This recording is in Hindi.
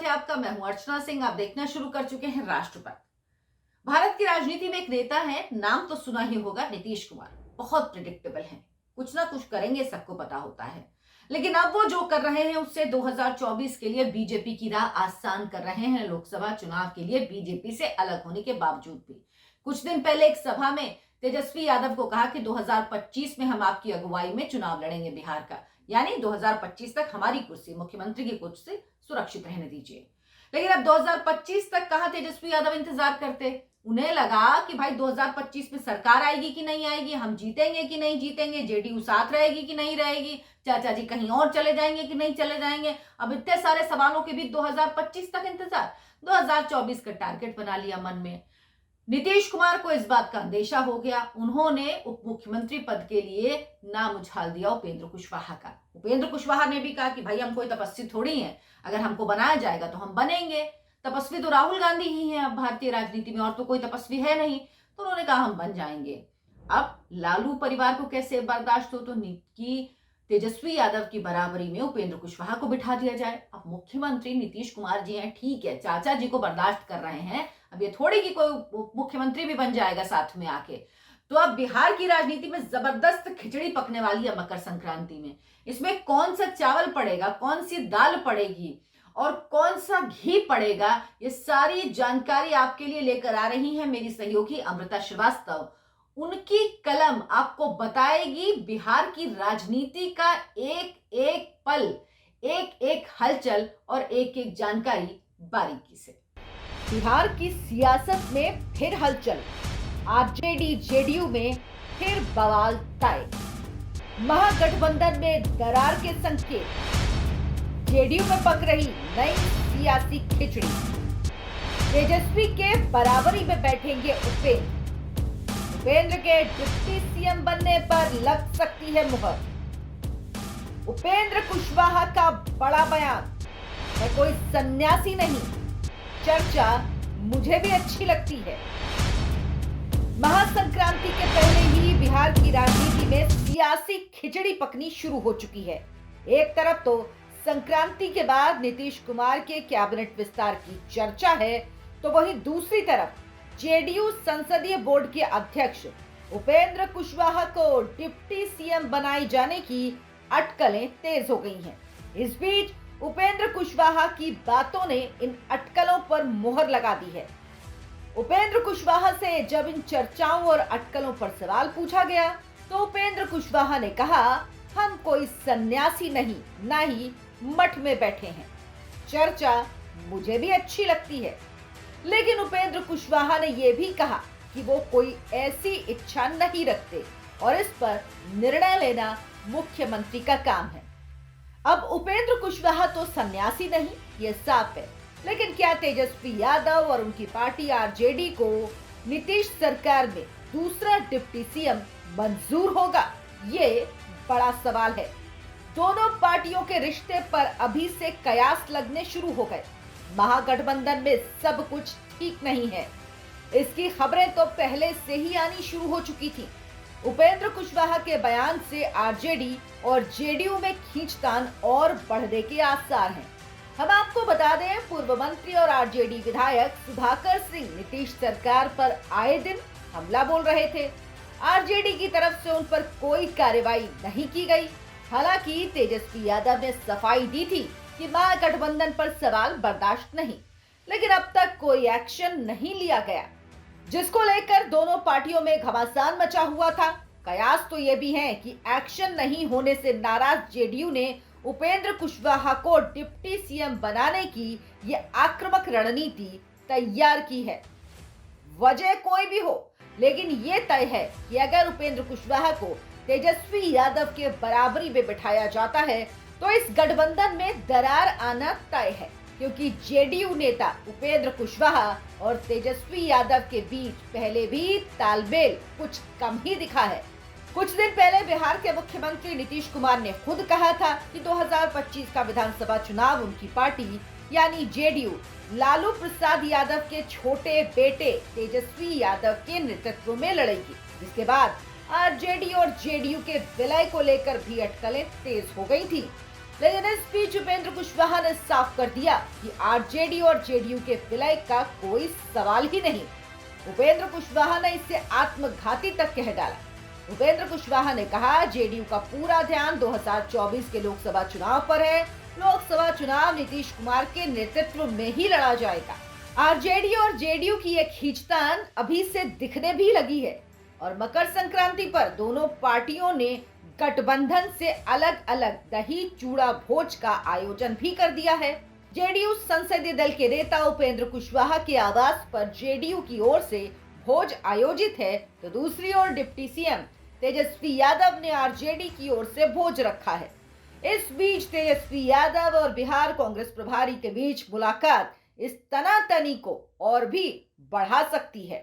है आपका। मैं हूं अर्चना सिंह। आप देखना शुरू कर चुके हैं राष्ट्रपति। भारत की राजनीति में एक नेता है, नाम तो सुना ही होगा, नीतीश कुमार। बहुत प्रिडिक्टेबल हैं, कुछ ना कुछ करेंगे, सबको पता होता है। लेकिन अब वो जो कर रहे हैं उससे 2024 के लिए बीजेपी की राह आसान कर रहे हैं। लोकसभा चुनाव के लिए बीजेपी से अलग होने के बावजूद भी कुछ दिन पहले एक सभा में तेजस्वी यादव को कहा कि 2025 में हम आपकी अगुवाई में चुनाव लड़ेंगे बिहार का, यानी 2025 तक हमारी कुर्सी, मुख्यमंत्री की कुर्सी सुरक्षित रहने दीजिए। लेकिन अब 2025 तक कहां तेजस्वी यादव इंतजार करते। उन्हें लगा कि भाई 2025 में सरकार आएगी कि नहीं आएगी, हम जीतेंगे कि नहीं जीतेंगे, जेडीयू साथ रहेगी कि नहीं रहेगी, चाचा जी कहीं और चले जाएंगे कि नहीं चले जाएंगे। अब इतने सारे सवालों के बीच 2025 तक इंतजार, 2024 का टारगेट बना लिया मन में। नीतीश कुमार को इस बात का अंदेशा हो गया। उन्होंने उप मुख्यमंत्री पद के लिए नाम उछाल दिया उपेंद्र कुशवाहा का। उपेंद्र कुशवाहा ने भी कहा कि भाई हम कोई तपस्वी थोड़ी हैं, अगर हमको बनाया जाएगा तो हम बनेंगे। तपस्वी तो राहुल गांधी ही हैं अब भारतीय राजनीति में, और तो कोई तपस्वी है नहीं। तो उन्होंने कहा हम बन जाएंगे। अब लालू परिवार को कैसे बर्दाश्त हो तो कि तेजस्वी यादव की बराबरी में उपेंद्र कुशवाहा को बिठा दिया जाए। अब मुख्यमंत्री नीतीश कुमार जी हैं, ठीक है, चाचा जी को बर्दाश्त कर रहे हैं, अब ये थोड़ी कि कोई मुख्यमंत्री भी बन जाएगा साथ में आके। तो अब बिहार की राजनीति में जबरदस्त खिचड़ी पकने वाली है मकर संक्रांति में। इसमें कौन सा चावल पड़ेगा, कौन सी दाल पड़ेगी और कौन सा घी पड़ेगा, ये सारी जानकारी आपके लिए लेकर आ रही है मेरी सहयोगी अमृता श्रीवास्तव। उनकी कलम आपको बताएगी बिहार की राजनीति का एक एक पल, एक एक हलचल और एक एक जानकारी बारीकी से। बिहार की सियासत में फिर हलचल, आरजेडी जेडीयू में फिर बवाल तय। महागठबंधन में दरार के संकेत, जेडीयू में पक रही नई सियासी खिचड़ी। तेजस्वी के बराबरी में बैठेंगे उपेंद्र। उपेंद्र के डिप्टी सीएम बनने पर लग सकती है मुहर। उपेंद्र कुशवाहा का बड़ा बयान, मैं कोई सन्यासी नहीं, चर्चा मुझे भी अच्छी लगती है। महासंक्रांति के पहले ही बिहार की राजनीति में सियासी खिचड़ी पकनी शुरू हो चुकी है। एक तरफ तो संक्रांति के बाद नीतीश कुमार के कैबिनेट विस्तार की चर्चा है, तो वहीं दूसरी तरफ जेडीयू संसदीय बोर्ड के अध्यक्ष उपेंद्र कुशवाहा को डिप्टी सीएम बनाए जाने की अटकलें तेज हो गई हैं। इस बीच उपेंद्र कुशवाहा की बातों ने इन अटकलों पर मोहर लगा दी है। उपेंद्र कुशवाहा से जब इन चर्चाओं और अटकलों पर सवाल पूछा गया तो उपेंद्र कुशवाहा ने कहा, हम कोई सन्यासी नहीं, ना ही मठ में बैठे हैं, चर्चा मुझे भी अच्छी लगती है। लेकिन उपेंद्र कुशवाहा ने यह भी कहा कि वो कोई ऐसी इच्छा नहीं रखते और इस पर निर्णय लेना मुख्यमंत्री का काम है। अब उपेंद्र कुशवाहा तो सन्यासी नहीं, ये साफ है, लेकिन क्या तेजस्वी यादव और उनकी पार्टी आरजेडी को नीतीश सरकार में दूसरा डिप्टी सीएम मंजूर होगा, ये बड़ा सवाल है। दोनों पार्टियों के रिश्ते पर अभी से कयास लगने शुरू हो गए। महागठबंधन में सब कुछ ठीक नहीं है, इसकी खबरें तो पहले से ही आनी शुरू हो चुकी थी। उपेंद्र कुशवाहा के बयान से आरजेडी और जेडीयू में खींचतान और बढ़ने के आसार हैं। हम आपको बता दें, पूर्व मंत्री और आरजेडी विधायक सुधाकर सिंह नीतीश सरकार पर आए दिन हमला बोल रहे थे। आरजेडी की तरफ से उन पर कोई कार्रवाई नहीं की गई। हालांकि तेजस्वी यादव ने सफाई दी थी कि महागठबंधन पर सवाल बर्दाश्त नहीं, लेकिन अब तक कोई एक्शन नहीं लिया गया, जिसको लेकर दोनों पार्टियों में घमासान मचा हुआ था। कयास तो ये भी है कि एक्शन नहीं होने से नाराज जेडीयू ने उपेंद्र कुशवाहा को डिप्टी सीएम बनाने की ये आक्रामक रणनीति तैयार की है। वजह कोई भी हो, लेकिन ये तय है कि अगर उपेंद्र कुशवाहा को तेजस्वी यादव के बराबरी में बिठाया जाता है तो इस गठबंधन में दरार आना तय है, क्योंकि जेडीयू नेता उपेंद्र कुशवाहा और तेजस्वी यादव के बीच पहले भी तालमेल कुछ कम ही दिखा है। कुछ दिन पहले बिहार के मुख्यमंत्री नीतीश कुमार ने खुद कहा था कि 2025 का विधानसभा चुनाव उनकी पार्टी यानी जेडीयू लालू प्रसाद यादव के छोटे बेटे तेजस्वी यादव के नेतृत्व में लड़ेगी, जिसके बाद आरजेडी और जेडीयू के विलय को लेकर भी अटकलें तेज हो गई थी। लेकिन इस बीच उपेंद्र कुशवाहा ने साफ कर दिया कि आरजेडी और जेडीयू के विलय का कोई सवाल ही नहीं। उपेंद्र कुशवाहा ने इसे आत्मघाती तक कह डाला। उपेंद्र कुशवाहा ने कहा, जेडीयू का पूरा ध्यान 2024 के लोकसभा चुनाव पर है। लोकसभा चुनाव नीतीश कुमार के नेतृत्व में ही लड़ा जाएगा। आरजेडी और जेडीयू की एक खींचतान अभी से दिखने भी लगी है और मकर संक्रांति पर दोनों पार्टियों ने गठबंधन से अलग अलग दही चूड़ा भोज का आयोजन भी कर दिया है। जेडीयू संसदीय दल के नेता उपेंद्र कुशवाहा के आवास पर जेडीयू की ओर से भोज आयोजित है, तो दूसरी ओर डिप्टी सीएम तेजस्वी यादव ने आरजेडी की ओर से भोज रखा है। इस बीच तेजस्वी यादव और बिहार कांग्रेस प्रभारी के बीच मुलाकात इस तनातनी को और भी बढ़ा सकती है।